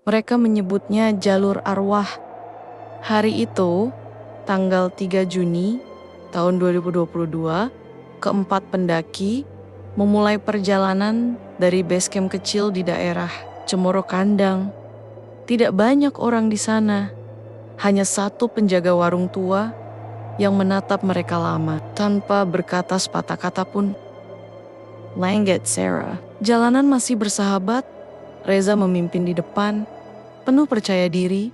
Mereka menyebutnya jalur arwah. Hari itu, tanggal 3 Juni tahun 2022, keempat pendaki memulai perjalanan dari base camp kecil di daerah Cemoro Kandang. Tidak banyak orang di sana, hanya satu penjaga warung tua yang menatap mereka lama tanpa berkata sepatah kata pun. Langit Sarah. Jalanan masih bersahabat, Reza memimpin di depan, penuh percaya diri.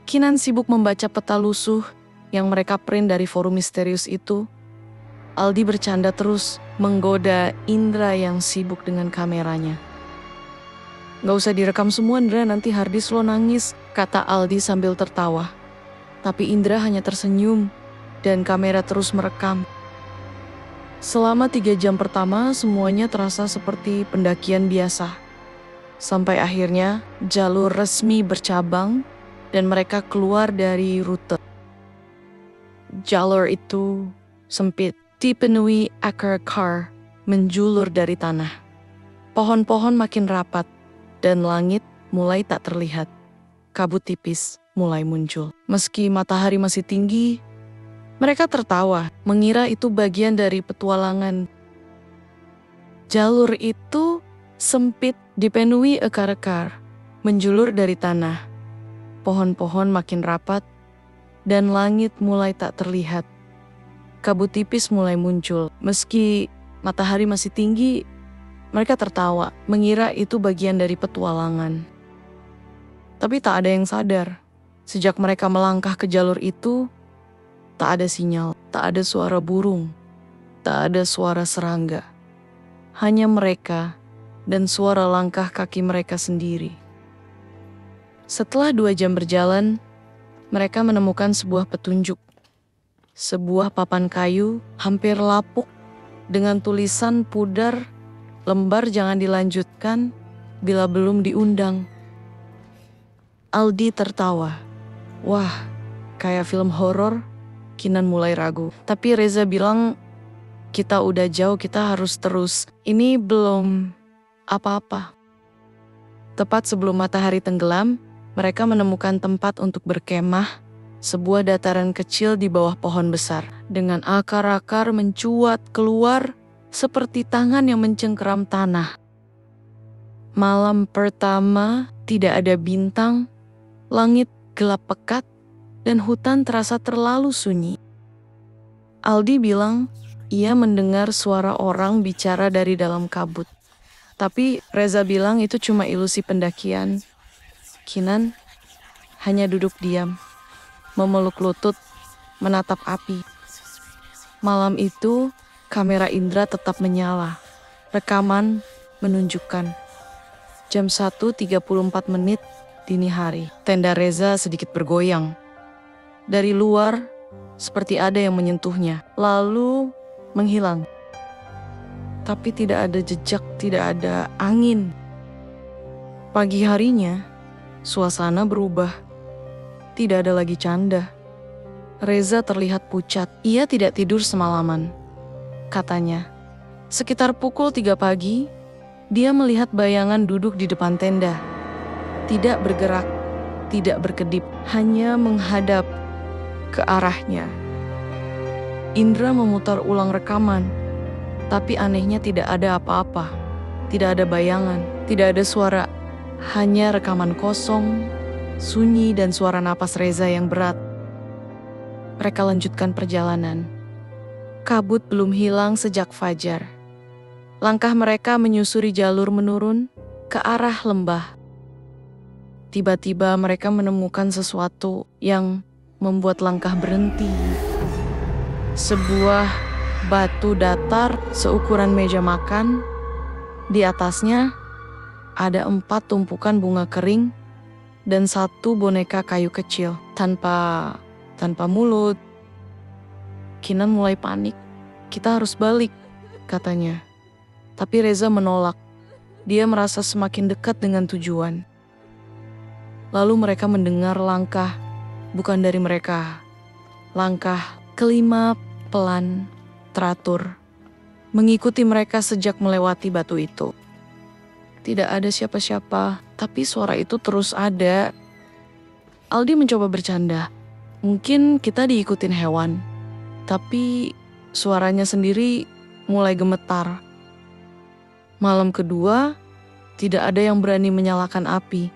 Kinan sibuk membaca peta lusuh yang mereka print dari forum misterius itu. Aldi bercanda terus, menggoda Indra yang sibuk dengan kameranya. "Gak usah direkam semua, Indra, nanti harddisk lo nangis," kata Aldi sambil tertawa. Tapi Indra hanya tersenyum, dan kamera terus merekam. Selama 3 jam pertama, semuanya terasa seperti pendakian biasa. Sampai akhirnya, jalur resmi bercabang, dan mereka keluar dari rute. Jalur itu sempit, dipenuhi akar-akar menjulur dari tanah. Pohon-pohon makin rapat, dan langit mulai tak terlihat. Kabut tipis mulai muncul. Meski matahari masih tinggi, mereka tertawa, mengira itu bagian dari petualangan. Jalur itu sempit, dipenuhi akar-akar, menjulur dari tanah. Pohon-pohon makin rapat, dan langit mulai tak terlihat. Kabut tipis mulai muncul. Meski matahari masih tinggi, mereka tertawa, mengira itu bagian dari petualangan. Tapi tak ada yang sadar. Sejak mereka melangkah ke jalur itu, tak ada sinyal, tak ada suara burung, tak ada suara serangga. Hanya mereka dan suara langkah kaki mereka sendiri. Setelah 2 jam berjalan, mereka menemukan sebuah petunjuk. Sebuah papan kayu hampir lapuk dengan tulisan pudar, "Lembar jangan dilanjutkan bila belum diundang." Aldi tertawa. Wah, kayak film horor. Kinan mulai ragu. Tapi Reza bilang, "Kita udah jauh, kita harus terus. Ini belum apa-apa." Tepat sebelum matahari tenggelam, mereka menemukan tempat untuk berkemah, sebuah dataran kecil di bawah pohon besar, dengan akar-akar mencuat keluar seperti tangan yang mencengkeram tanah. Malam pertama, tidak ada bintang, langit gelap pekat, dan hutan terasa terlalu sunyi. Aldi bilang ia mendengar suara orang bicara dari dalam kabut. Tapi Reza bilang itu cuma ilusi pendakian. Kinan hanya duduk diam, memeluk lutut, menatap api. Malam itu, kamera Indra tetap menyala. Rekaman menunjukkan jam 1.34 dini hari. Tenda Reza sedikit bergoyang. Dari luar, seperti ada yang menyentuhnya, lalu menghilang. Tapi tidak ada jejak, tidak ada angin. Pagi harinya, suasana berubah. Tidak ada lagi canda. Reza terlihat pucat. Ia tidak tidur semalaman. Katanya, sekitar pukul 3 pagi, dia melihat bayangan duduk di depan tenda. Tidak bergerak, tidak berkedip, hanya menghadap ke arahnya. Indra memutar ulang rekaman, tapi anehnya tidak ada apa-apa. Tidak ada bayangan, tidak ada suara, hanya rekaman kosong, sunyi, dan suara napas Reza yang berat. Mereka lanjutkan perjalanan. Kabut belum hilang sejak fajar. Langkah mereka menyusuri jalur menurun ke arah lembah. Tiba-tiba mereka menemukan sesuatu yang membuat langkah berhenti. Sebuah batu datar seukuran meja makan. Di atasnya ada 4 tumpukan bunga kering dan 1 boneka kayu kecil tanpa mulut. Kinan mulai panik. "Kita harus balik," katanya. Tapi Reza menolak. Dia merasa semakin dekat dengan tujuan. Lalu mereka mendengar langkah, bukan dari mereka. Langkah kelima pelan, teratur, mengikuti mereka sejak melewati batu itu. Tidak ada siapa-siapa, tapi suara itu terus ada. Aldi mencoba bercanda. Mungkin kita diikutin hewan, tapi suaranya sendiri mulai gemetar. Malam kedua, tidak ada yang berani menyalakan api,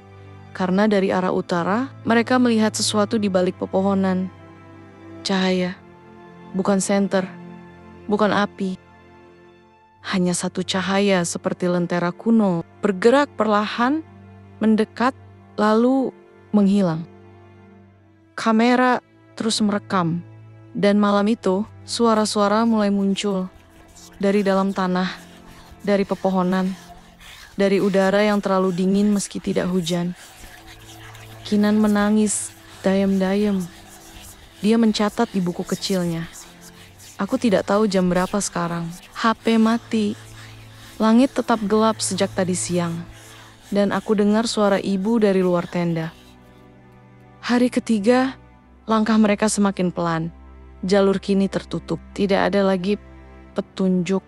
karena dari arah utara mereka melihat sesuatu di balik pepohonan. Cahaya, bukan senter, bukan api. Hanya satu cahaya seperti lentera kuno, bergerak perlahan, mendekat, lalu menghilang. Kamera terus merekam, dan malam itu suara-suara mulai muncul dari dalam tanah, dari pepohonan, dari udara yang terlalu dingin meski tidak hujan. Kinan menangis, dayem-dayem. Dia mencatat di buku kecilnya. Aku tidak tahu jam berapa sekarang. HP mati. Langit tetap gelap sejak tadi siang. Dan aku dengar suara ibu dari luar tenda. Hari ketiga, langkah mereka semakin pelan. Jalur kini tertutup. Tidak ada lagi petunjuk.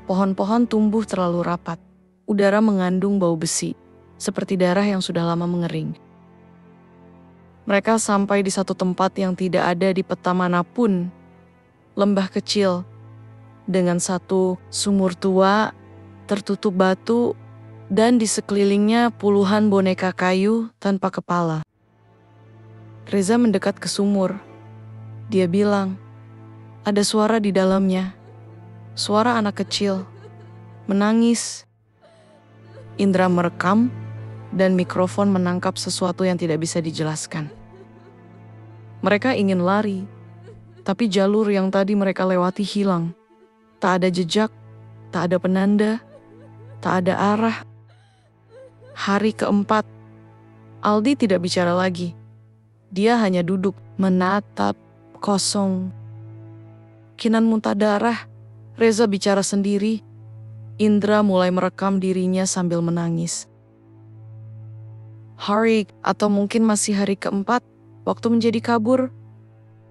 Pohon-pohon tumbuh terlalu rapat. Udara mengandung bau besi, seperti darah yang sudah lama mengering. Mereka sampai di satu tempat yang tidak ada di peta manapun. Lembah kecil, dengan satu sumur tua, tertutup batu, dan di sekelilingnya puluhan boneka kayu tanpa kepala. Reza mendekat ke sumur. Dia bilang, ada suara di dalamnya. Suara anak kecil, menangis. Indra merekam, dan mikrofon menangkap sesuatu yang tidak bisa dijelaskan. Mereka ingin lari, tapi jalur yang tadi mereka lewati hilang. Tak ada jejak, tak ada penanda, tak ada arah. Hari keempat, Aldi tidak bicara lagi. Dia hanya duduk, menatap, kosong. Kinan muntah darah, Reza bicara sendiri. Indra mulai merekam dirinya sambil menangis. Hari, atau mungkin masih hari keempat, waktu menjadi kabur,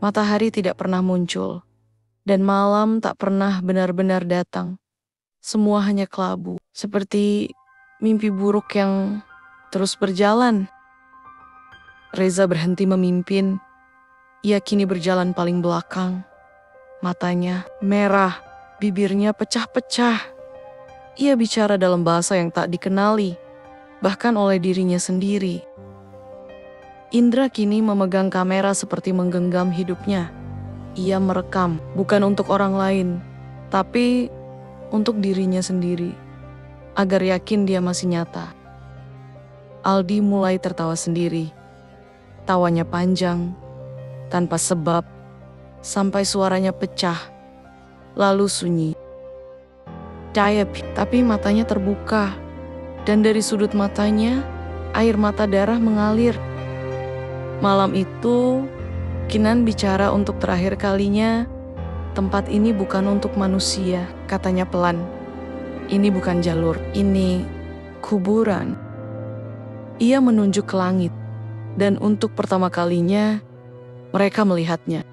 matahari tidak pernah muncul, dan malam tak pernah benar-benar datang. Semua hanya kelabu, seperti mimpi buruk yang terus berjalan. Reza berhenti memimpin. Ia kini berjalan paling belakang. Matanya merah, bibirnya pecah-pecah. Ia bicara dalam bahasa yang tak dikenali, bahkan oleh dirinya sendiri. Indra kini memegang kamera seperti menggenggam hidupnya. Ia merekam, bukan untuk orang lain, tapi untuk dirinya sendiri, agar yakin dia masih nyata. Aldi mulai tertawa sendiri. Tawanya panjang, tanpa sebab, sampai suaranya pecah, lalu sunyi. Tapi matanya terbuka, dan dari sudut matanya, air mata darah mengalir. Malam itu, Kinan bicara untuk terakhir kalinya, tempat ini bukan untuk manusia, katanya pelan. Ini bukan jalur, ini kuburan. Ia menunjuk ke langit, dan untuk pertama kalinya, mereka melihatnya.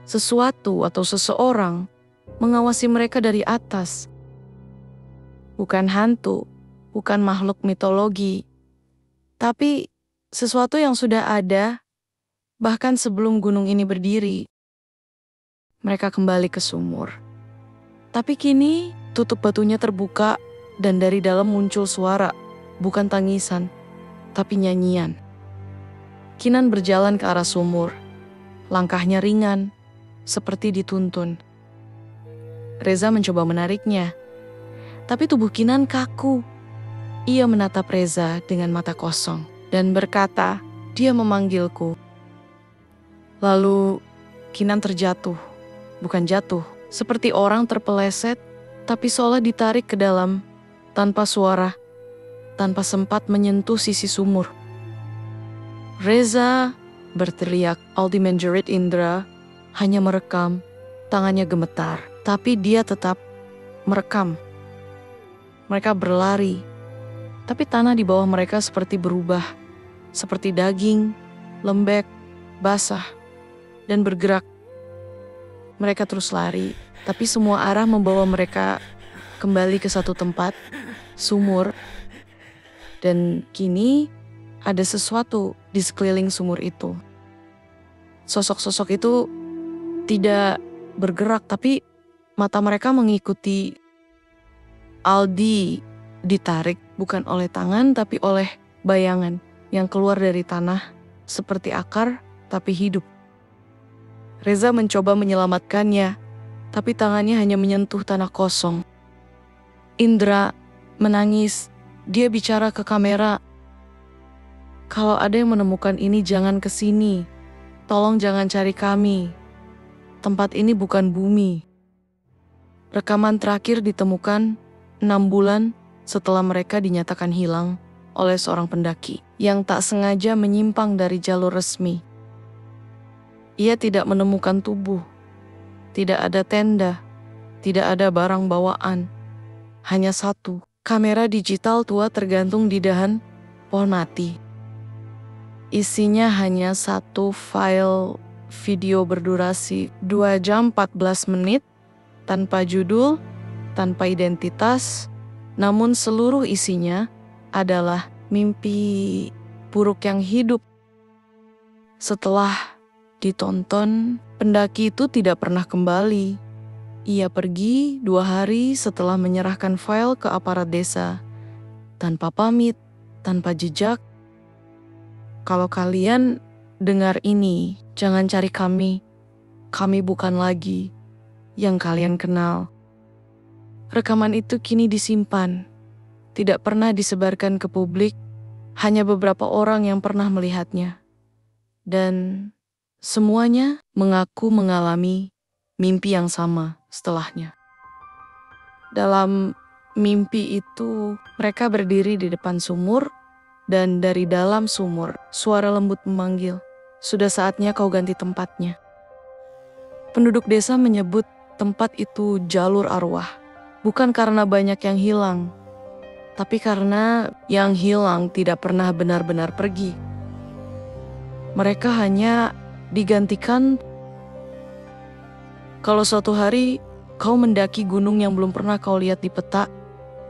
Sesuatu atau seseorang mengawasi mereka dari atas. Bukan hantu, bukan makhluk mitologi, tapi sesuatu yang sudah ada, bahkan sebelum gunung ini berdiri. Mereka kembali ke sumur. Tapi kini tutup batunya terbuka dan dari dalam muncul suara, bukan tangisan, tapi nyanyian. Kinan berjalan ke arah sumur. Langkahnya ringan, seperti dituntun. Reza mencoba menariknya, tapi tubuh Kinan kaku. Ia menatap Reza dengan mata kosong dan berkata, dia memanggilku. Lalu Kinan terjatuh, bukan jatuh, seperti orang terpeleset, tapi seolah ditarik ke dalam, tanpa suara, tanpa sempat menyentuh sisi sumur. Reza berteriak. Aldi menjerit Indra, hanya merekam, tangannya gemetar, tapi dia tetap merekam. Mereka berlari, tapi tanah di bawah mereka seperti berubah, seperti daging, lembek, basah, dan bergerak. Mereka terus lari, tapi semua arah membawa mereka kembali ke satu tempat, sumur, dan kini ada sesuatu di sekeliling sumur itu. Sosok-sosok itu tidak bergerak, tapi mata mereka mengikuti Aldi, ditarik bukan oleh tangan tapi oleh bayangan yang keluar dari tanah seperti akar tapi hidup. Reza mencoba menyelamatkannya, tapi tangannya hanya menyentuh tanah kosong. Indra menangis. Dia bicara ke kamera, "Kalau ada yang menemukan ini jangan ke sini. Tolong jangan cari kami. Tempat ini bukan bumi." Rekaman terakhir ditemukan 6 bulan setelah mereka dinyatakan hilang oleh seorang pendaki yang tak sengaja menyimpang dari jalur resmi. Ia tidak menemukan tubuh, tidak ada tenda, tidak ada barang bawaan. Hanya satu, kamera digital tua tergantung di dahan pohon mati. Isinya hanya satu file video berdurasi 2 jam 14 menit, tanpa judul, tanpa identitas, namun seluruh isinya adalah mimpi buruk yang hidup. Setelah ditonton, pendaki itu tidak pernah kembali. Ia pergi 2 hari setelah menyerahkan file ke aparat desa, tanpa pamit, tanpa jejak. Kalau kalian dengar ini, jangan cari kami. Kami bukan lagi yang kalian kenal. Rekaman itu kini disimpan, tidak pernah disebarkan ke publik, hanya beberapa orang yang pernah melihatnya. Dan semuanya mengaku mengalami mimpi yang sama setelahnya. Dalam mimpi itu, mereka berdiri di depan sumur, dan dari dalam sumur, suara lembut memanggil, "Sudah saatnya kau ganti tempatnya." Penduduk desa menyebut tempat itu jalur arwah, bukan karena banyak yang hilang, tapi karena yang hilang tidak pernah benar-benar pergi. Mereka hanya digantikan. Kalau suatu hari kau mendaki gunung yang belum pernah kau lihat di peta,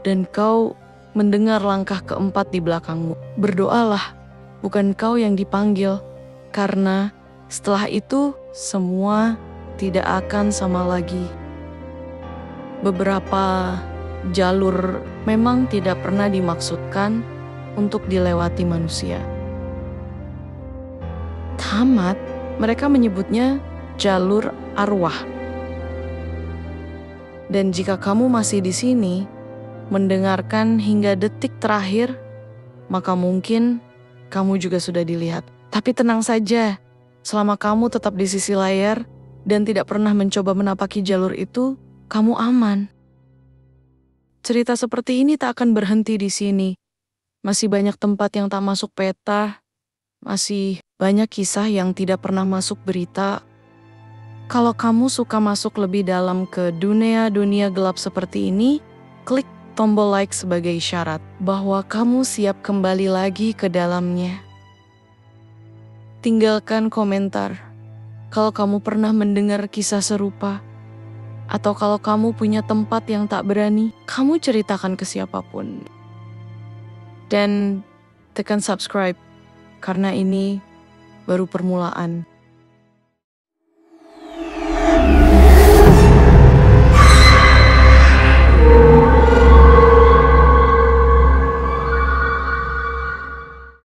dan kau mendengar langkah keempat di belakangmu, berdoalah, bukan kau yang dipanggil, karena setelah itu semua tidak akan sama lagi. Beberapa jalur memang tidak pernah dimaksudkan untuk dilewati manusia. Tamat, mereka menyebutnya jalur arwah. Dan jika kamu masih di sini, mendengarkan hingga detik terakhir, maka mungkin kamu juga sudah dilihat. Tapi tenang saja, selama kamu tetap di sisi layar dan tidak pernah mencoba menapaki jalur itu, kamu aman. Cerita seperti ini tak akan berhenti di sini. Masih banyak tempat yang tak masuk peta, masih banyak kisah yang tidak pernah masuk berita. Kalau kamu suka masuk lebih dalam ke dunia gelap seperti ini, klik tombol like sebagai isyarat bahwa kamu siap kembali lagi ke dalamnya. Tinggalkan komentar kalau kamu pernah mendengar kisah serupa, atau kalau kamu punya tempat yang tak berani, kamu ceritakan ke siapapun. Dan tekan subscribe, karena ini baru permulaan.